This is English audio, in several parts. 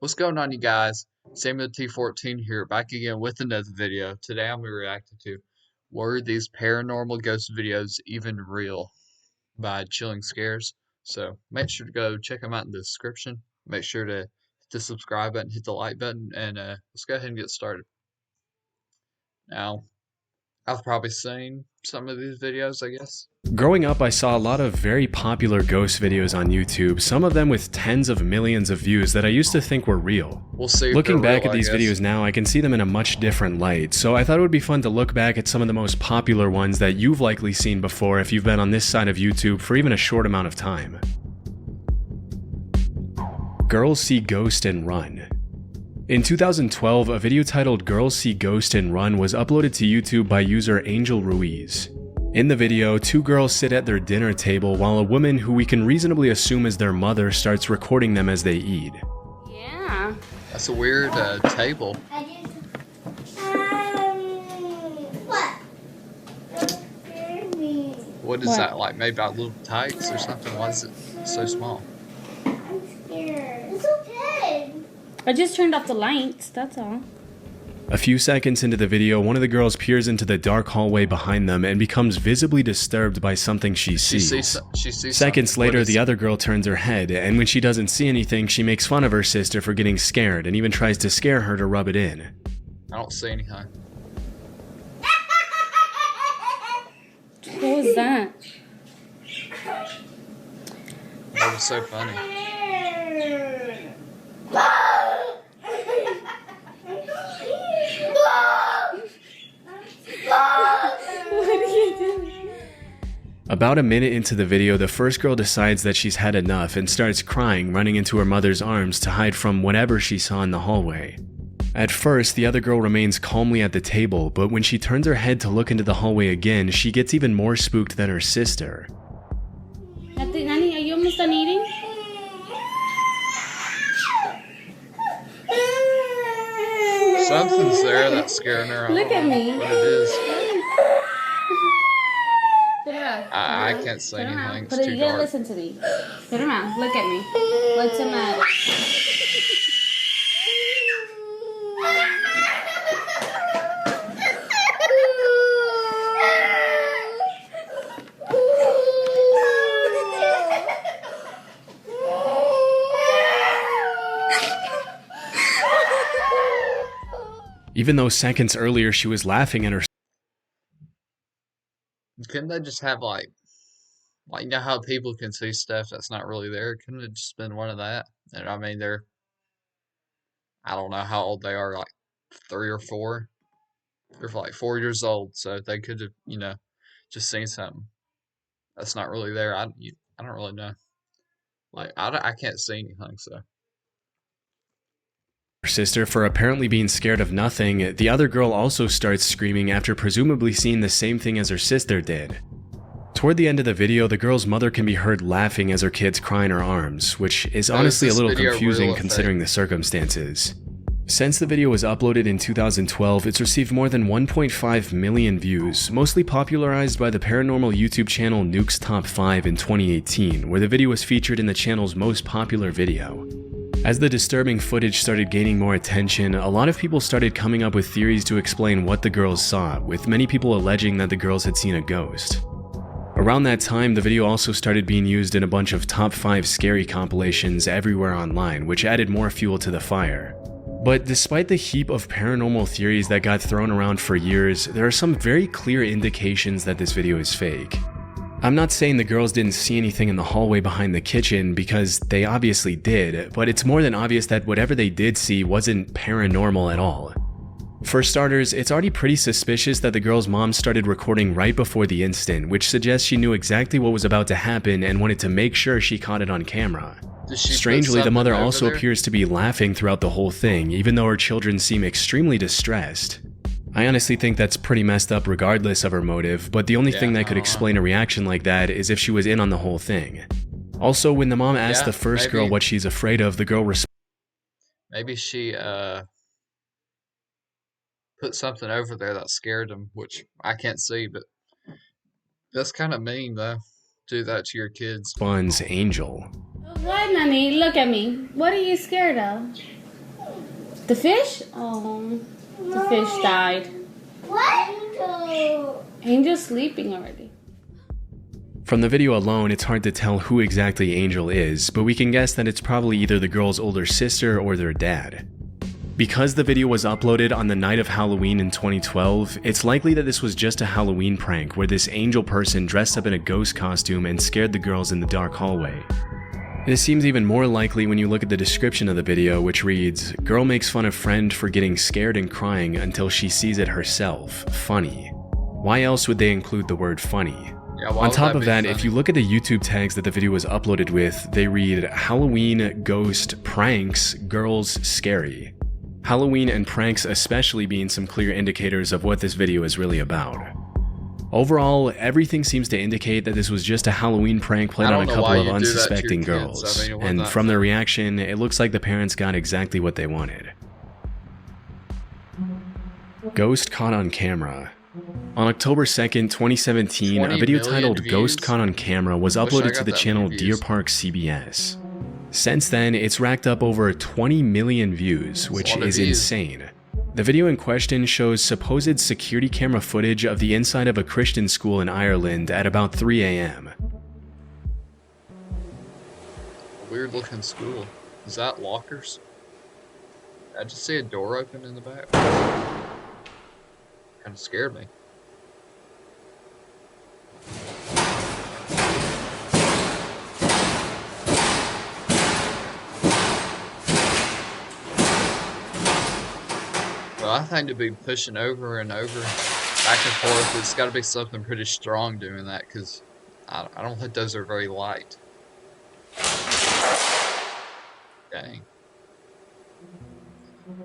What's going on, you guys? Samuel T14 here, back again with another video. Today I'm reacting to Were These Paranormal Ghost Videos Even Real by Chilling Scares. So make sure to go check them out in the description. Make sure to hit the subscribe button, hit the like button, and let's go ahead and get started. Now, I've probably seen some of these videos, I guess. Growing up, I saw a lot of very popular ghost videos on YouTube, some of them with tens of millions of views that I used to think were real. We'll see if Looking they're back real, at these I guess. videos now, I can see them in a much different light, so I thought it would be fun to look back at some of the most popular ones that you've likely seen before if you've been on this side of YouTube for even a short amount of time. Girls See Ghost and Run. In 2012, a video titled Girls See Ghost and Run was uploaded to YouTube by user Angel Ruiz. In the video, two girls sit at their dinner table while a woman who we can reasonably assume is their mother starts recording them as they eat. Yeah. That's a weird table. What? What is that, like maybe like little tights or something? Why is it so small? I'm scared. It's okay. I just turned off the lights, that's all. A few seconds into the video, one of the girls peers into the dark hallway behind them and becomes visibly disturbed by something she sees. She sees Seconds something. later, the other girl turns her head, and when she doesn't see anything, she makes fun of her sister for getting scared and even tries to scare her to rub it in. I don't see anything. What was that? That was so funny. What are you doing? About a minute into the video, the first girl decides that she's had enough and starts crying, running into her mother's arms to hide from whatever she saw in the hallway. At first, the other girl remains calmly at the table, but when she turns her head to look into the hallway again, she gets even more spooked than her sister. Nani, are you almost done eating? Something's there that's scaring her. Look at me. What it is. Turn around. I can't say Turn around. anything. But It's you too gotta dark. listen to me. Turn around. Look at me. What's the matter? Even though seconds earlier she was laughing at her Couldn't they just have like you know how people can see stuff that's not really there? Couldn't it just been one of that? And I mean, I don't know how old they are, like 3 or 4. They're like 4 years old, so they could have, just seen something that's not really there. I don't really know. Like, I can't see anything, so. sister for apparently being scared of nothing, the other girl also starts screaming after presumably seeing the same thing as her sister did. Toward the end of the video, the girl's mother can be heard laughing as her kids cry in her arms, which is honestly a little confusing considering the circumstances. Since the video was uploaded in 2012, it's received more than 1.5 million views, mostly popularized by the paranormal YouTube channel Nuke's Top 5 in 2018, where the video was featured in the channel's most popular video. As the disturbing footage started gaining more attention, a lot of people started coming up with theories to explain what the girls saw, with many people alleging that the girls had seen a ghost. Around that time, the video also started being used in a bunch of top 5 scary compilations everywhere online, which added more fuel to the fire. But despite the heap of paranormal theories that got thrown around for years, there are some very clear indications that this video is fake. I'm not saying the girls didn't see anything in the hallway behind the kitchen, because they obviously did, but it's more than obvious that whatever they did see wasn't paranormal at all. For starters, it's already pretty suspicious that the girl's mom started recording right before the instant, which suggests she knew exactly what was about to happen and wanted to make sure she caught it on camera. Strangely, the mother also appears to be laughing throughout the whole thing, even though her children seem extremely distressed. I honestly think that's pretty messed up regardless of her motive, but the only thing that could explain a reaction like that is if she was in on the whole thing. Also, when the mom asked the first girl what she's afraid of, the girl responded, maybe she put something over there that scared him, which I can't see, but that's kind of mean, though. Do that to your kids. Angel. What, Nani? Look at me. What are you scared of? The fish? Oh, the fish died. What? Angel's sleeping already. From the video alone, it's hard to tell who exactly Angel is, but we can guess that it's probably either the girl's older sister or their dad. Because the video was uploaded on the night of Halloween in 2012, it's likely that this was just a Halloween prank where this angel person dressed up in a ghost costume and scared the girls in the dark hallway. This seems even more likely when you look at the description of the video, which reads, "Girl makes fun of friend for getting scared and crying until she sees it herself. Funny." Why else would they include the word funny? Yeah, On top of that, if you look at the YouTube tags that the video was uploaded with, they read Halloween, ghost, pranks, girls, scary. Halloween and pranks especially being some clear indicators of what this video is really about. Overall, everything seems to indicate that this was just a Halloween prank played on a couple of unsuspecting girls, and from their reaction, it looks like the parents got exactly what they wanted. Ghost caught on camera. On October 2nd, 2017, a video titled Ghost Caught on Camera was uploaded to the channel Deer Park CBS. Since then, it's racked up over 20 million views, which is insane. The video in question shows supposed security camera footage of the inside of a Christian school in Ireland at about 3 a.m. Weird looking school. Is that lockers? I just see a door open in the back. Kind of scared me. Well, I think to be pushing over and over, back and forth, it's got to be something pretty strong doing that, because I don't think those are very light. Dang.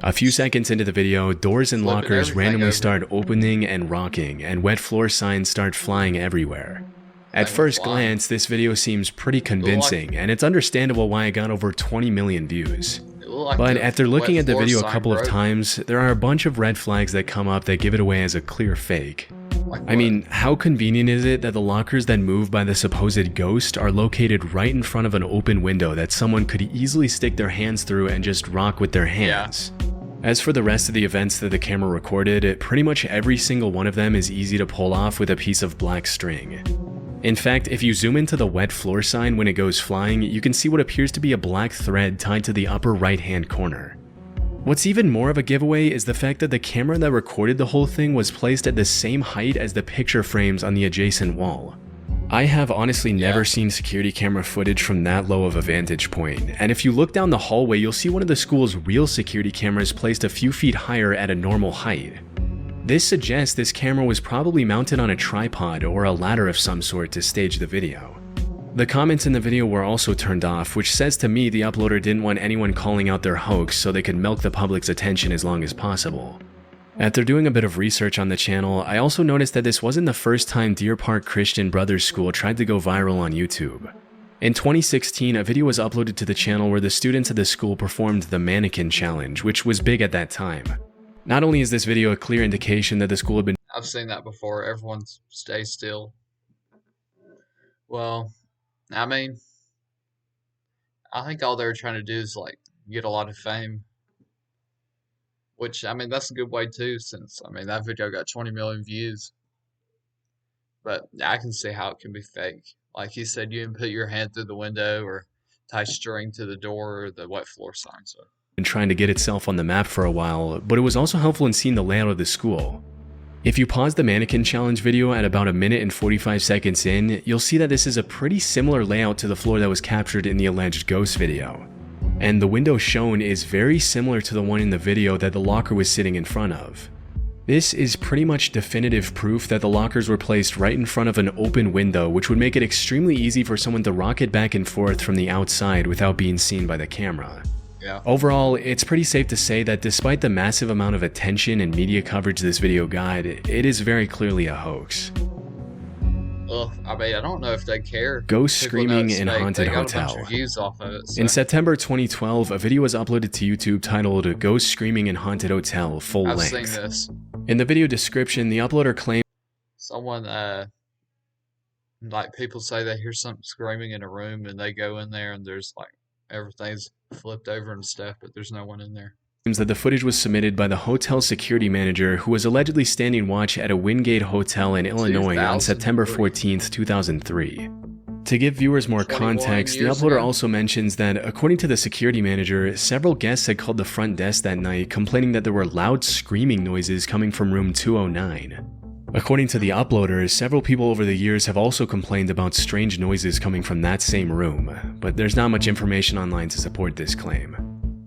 A few seconds into the video, doors and lockers randomly start opening and rocking, and wet floor signs start flying everywhere. At first glance, this video seems pretty convincing, and it's understandable why it got over 20 million views. But after looking at the video a couple of times, there are a bunch of red flags that come up that give it away as a clear fake. I mean, how convenient is it that the lockers that move by the supposed ghost are located right in front of an open window that someone could easily stick their hands through and just rock with their hands? As for the rest of the events that the camera recorded, pretty much every single one of them is easy to pull off with a piece of black string. In fact, if you zoom into the wet floor sign when it goes flying, you can see what appears to be a black thread tied to the upper right-hand corner. What's even more of a giveaway is the fact that the camera that recorded the whole thing was placed at the same height as the picture frames on the adjacent wall. I have honestly never seen security camera footage from that low of a vantage point, and if you look down the hallway, you'll see one of the school's real security cameras placed a few feet higher at a normal height. This suggests this camera was probably mounted on a tripod or a ladder of some sort to stage the video. The comments in the video were also turned off, which says to me the uploader didn't want anyone calling out their hoax so they could milk the public's attention as long as possible. After doing a bit of research on the channel, I also noticed that this wasn't the first time Deer Park Christian Brothers School tried to go viral on YouTube. In 2016, a video was uploaded to the channel where the students at the school performed the mannequin challenge, which was big at that time. Not only is this video a clear indication that the school had been— I've seen that before. Everyone stay still. Well, I mean, I think all they were trying to do is like get a lot of fame. Which, I mean, that's a good way too, since, I mean, that video got 20 million views. But I can see how it can be fake. Like he said, you can put your hand through the window or tie string to the door or the wet floor sign. So trying to get itself on the map for a while, but it was also helpful in seeing the layout of the school. If you pause the mannequin challenge video at about 1 minute and 45 seconds in, you'll see that this is a pretty similar layout to the floor that was captured in the alleged ghost video. And the window shown is very similar to the one in the video that the locker was sitting in front of. This is pretty much definitive proof that the lockers were placed right in front of an open window, which would make it extremely easy for someone to rocket back and forth from the outside without being seen by the camera. Overall, it's pretty safe to say that despite the massive amount of attention and media coverage this video got, it is very clearly a hoax. Ugh, I mean, I don't know if they care. Ghost screaming in haunted hotel. In September 2012, a video was uploaded to YouTube titled Ghost Screaming in Haunted Hotel Full Length. I've seen this. In the video description, the uploader claimed someone, like people say they hear something screaming in a room and they go in there and there's like everything's flipped over and stuff, but there's no one in there. claims that the footage was submitted by the hotel security manager who was allegedly standing watch at a Wingate Hotel in Illinois on September 14, 2003. To give viewers more context, the uploader also mentions that, according to the security manager, several guests had called the front desk that night complaining that there were loud screaming noises coming from room 209. According to the uploader, several people over the years have also complained about strange noises coming from that same room, but there's not much information online to support this claim.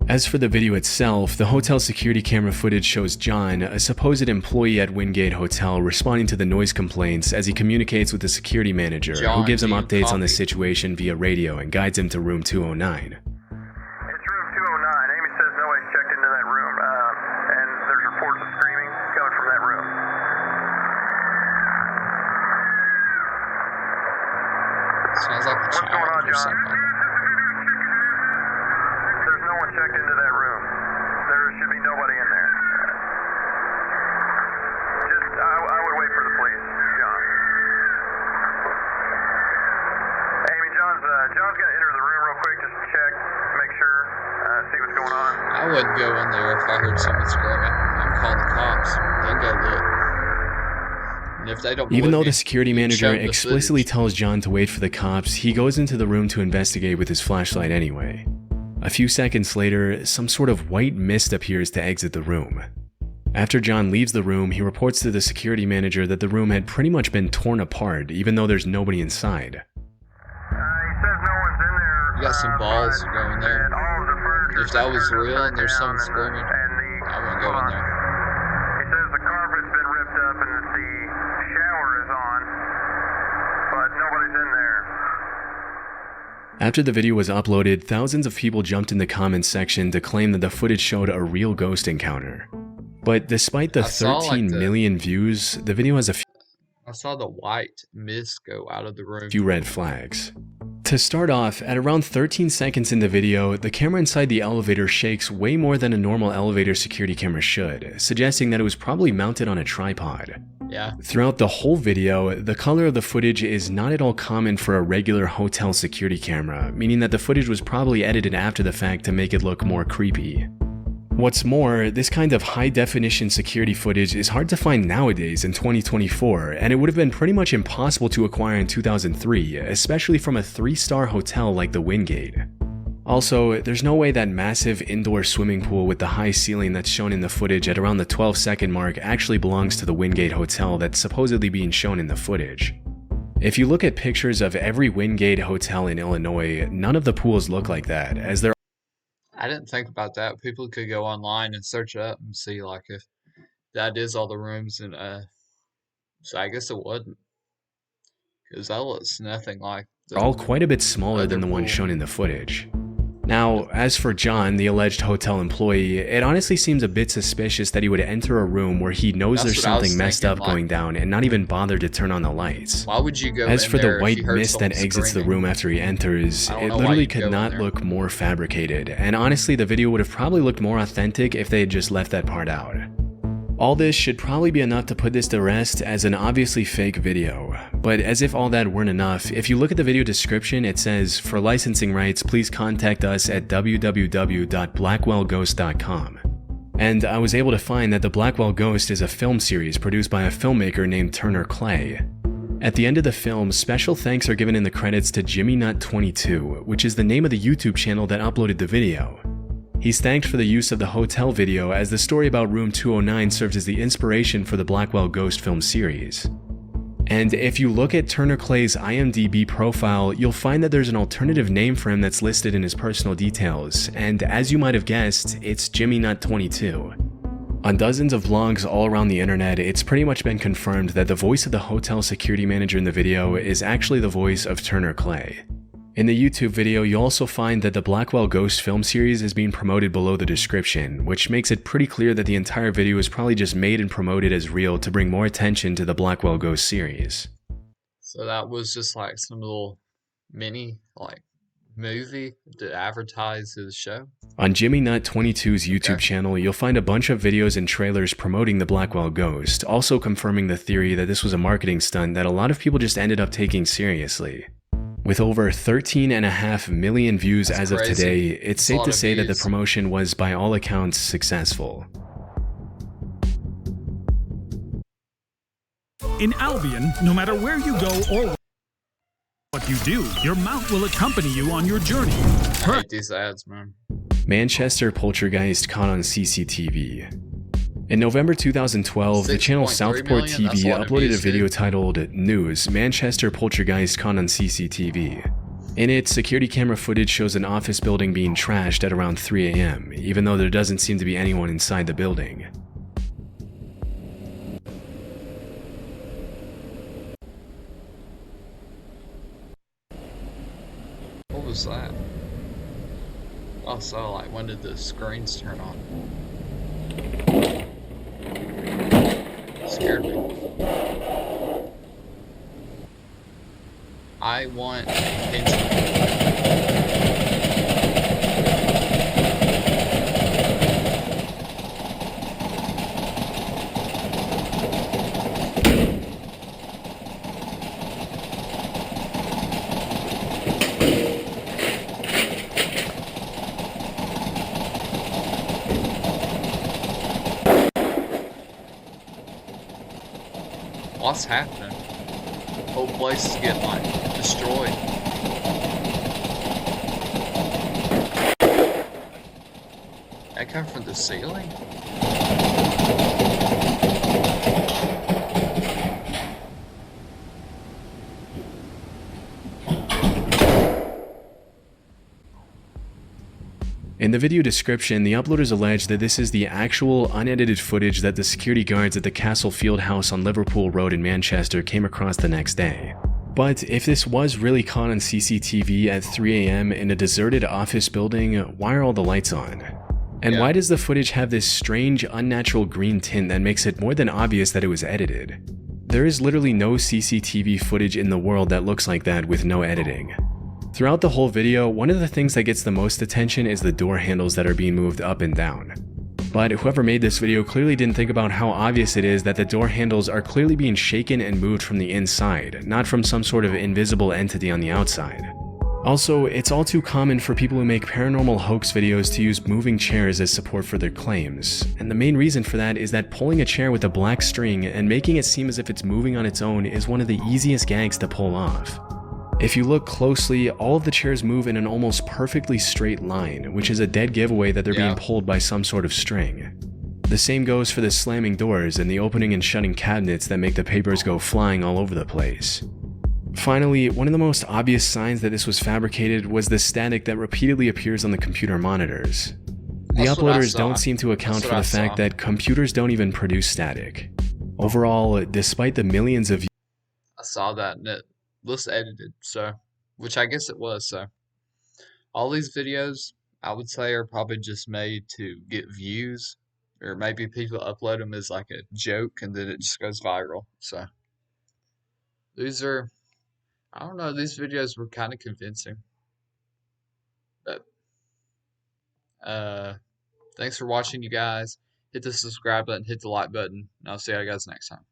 As for the video itself, the hotel security camera footage shows John, a supposed employee at Wingate Hotel, responding to the noise complaints as he communicates with the security manager, who gives him updates on the situation via radio and guides him to room 209. It's room 209. Amy says nobody's checked into that room, and there's reports of screaming coming from that room. Sounds like a child or something. There's no one checked into that room. There should be nobody in there. I would wait for the police, John. Amy, John's gonna enter the room real quick, just to check, make sure, see what's going on. I wouldn't go in there if I heard someone screaming. I'm calling the cops. Then go look. And if they don't Even though believe the security me, manager show them the explicitly footage. tells John to wait for the cops, he goes into the room to investigate with his flashlight anyway. A few seconds later, some sort of white mist appears to exit the room. After John leaves the room, he reports to the security manager that the room had pretty much been torn apart, even though there's nobody inside. He says no one's in there. You got some balls to go in there. And all of the furniture If that was real and there's someone down screaming, I wouldn't go in there. He says the carpet's been ripped up and that the shower is on, but nobody's in there. After the video was uploaded, thousands of people jumped in the comments section to claim that the footage showed a real ghost encounter. But despite the I saw, like, 13 million views, the video has a I saw the white mist go out of the room. few red flags. To start off, at around 13 seconds in the video, the camera inside the elevator shakes way more than a normal elevator security camera should, suggesting that it was probably mounted on a tripod. Yeah. Throughout the whole video, the color of the footage is not at all common for a regular hotel security camera, meaning that the footage was probably edited after the fact to make it look more creepy. What's more, this kind of high-definition security footage is hard to find nowadays in 2024, and it would have been pretty much impossible to acquire in 2003, especially from a 3-star hotel like the Wingate. Also, there's no way that massive indoor swimming pool with the high ceiling that's shown in the footage at around the 12-second mark actually belongs to the Wingate Hotel that's supposedly being shown in the footage. If you look at pictures of every Wingate hotel in Illinois, none of the pools look like that, as they're I didn't think about that. People could go online and search it up and see like if that is all the rooms and so I guess it wouldn't. Because that looks nothing like all quite a bit smaller than the other one pool. shown in the footage. Now, as for John, the alleged hotel employee, it honestly seems a bit suspicious that he would enter a room where he knows That's there's what I was something messed thinking, up like, going down and not even bother to turn on the lights. Why would you go As in for there the if white you heard mist that someone exits the screaming? room after he enters, I don't it know why literally you'd go could in not there. look more fabricated, and honestly the video would have probably looked more authentic if they had just left that part out. All this should probably be enough to put this to rest as an obviously fake video, but as if all that weren't enough, if you look at the video description it says, "For licensing rights, please contact us at www.blackwellghost.com." And I was able to find that The Blackwell Ghost is a film series produced by a filmmaker named Turner Clay. At the end of the film, special thanks are given in the credits to JimmyNut22, which is the name of the YouTube channel that uploaded the video. He's thanked for the use of the hotel video as the story about room 209 serves as the inspiration for the Blackwell Ghost film series. And if you look at Turner Clay's IMDb profile, you'll find that there's an alternative name for him that's listed in his personal details, and as you might have guessed, it's JimmyNut22. On dozens of vlogs all around the internet, it's pretty much been confirmed that the voice of the hotel security manager in the video is actually the voice of Turner Clay. In the YouTube video, you'll also find that the Blackwell Ghost film series is being promoted below the description, which makes it pretty clear that the entire video is probably just made and promoted as real to bring more attention to the Blackwell Ghost series. So that was just like some little mini like movie to advertise his show. On JimmyNut22's YouTube channel, you'll find a bunch of videos and trailers promoting the Blackwell Ghost, also confirming the theory that this was a marketing stunt that a lot of people just ended up taking seriously. With over 13.5 million views That's as of crazy. today, it's That's a safe lot to of say that the views. promotion was by all accounts successful. In Albion, no matter where you go or what you do, your mount will accompany you on your journey. I hate these ads, man. Manchester poltergeist caught on CCTV. In November 2012, the channel 6.3 Southport million? That's a TV lot of uploaded a views, video dude. titled News, Manchester poltergeist caught on CCTV. In it, security camera footage shows an office building being trashed at around 3 a.m., even though there doesn't seem to be anyone inside the building. What was that? Oh, so like, when did the screens turn on? Scared me. I want attention. What's happening? Whole place is getting like destroyed. That come from the ceiling? In the video description, the uploaders allege that this is the actual unedited footage that the security guards at the Castle Field House on Liverpool Road in Manchester came across the next day. But if this was really caught on CCTV at 3 a.m. in a deserted office building, why are all the lights on? And why does the footage have this strange, unnatural green tint that makes it more than obvious that it was edited? There is literally no CCTV footage in the world that looks like that with no editing. Throughout the whole video, one of the things that gets the most attention is the door handles that are being moved up and down. But whoever made this video clearly didn't think about how obvious it is that the door handles are clearly being shaken and moved from the inside, not from some sort of invisible entity on the outside. Also, it's all too common for people who make paranormal hoax videos to use moving chairs as support for their claims, and the main reason for that is that pulling a chair with a black string and making it seem as if it's moving on its own is one of the easiest gags to pull off. If you look closely, all of the chairs move in an almost perfectly straight line, which is a dead giveaway that they're being pulled by some sort of string. The same goes for the slamming doors and the opening and shutting cabinets that make the papers go flying all over the place. Finally, one of the most obvious signs that this was fabricated was the static that repeatedly appears on the computer monitors. The uploaders don't seem to account for the fact that computers don't even produce static. Overall, despite the millions of I saw that and it looks edited, so, which I guess it was, so. All these videos, I would say, are probably just made to get views, or maybe people upload them as like a joke and then it just goes viral, so. These are, I don't know, these videos were kind of convincing. But, thanks for watching, you guys. Hit the subscribe button, hit the like button, and I'll see you guys next time.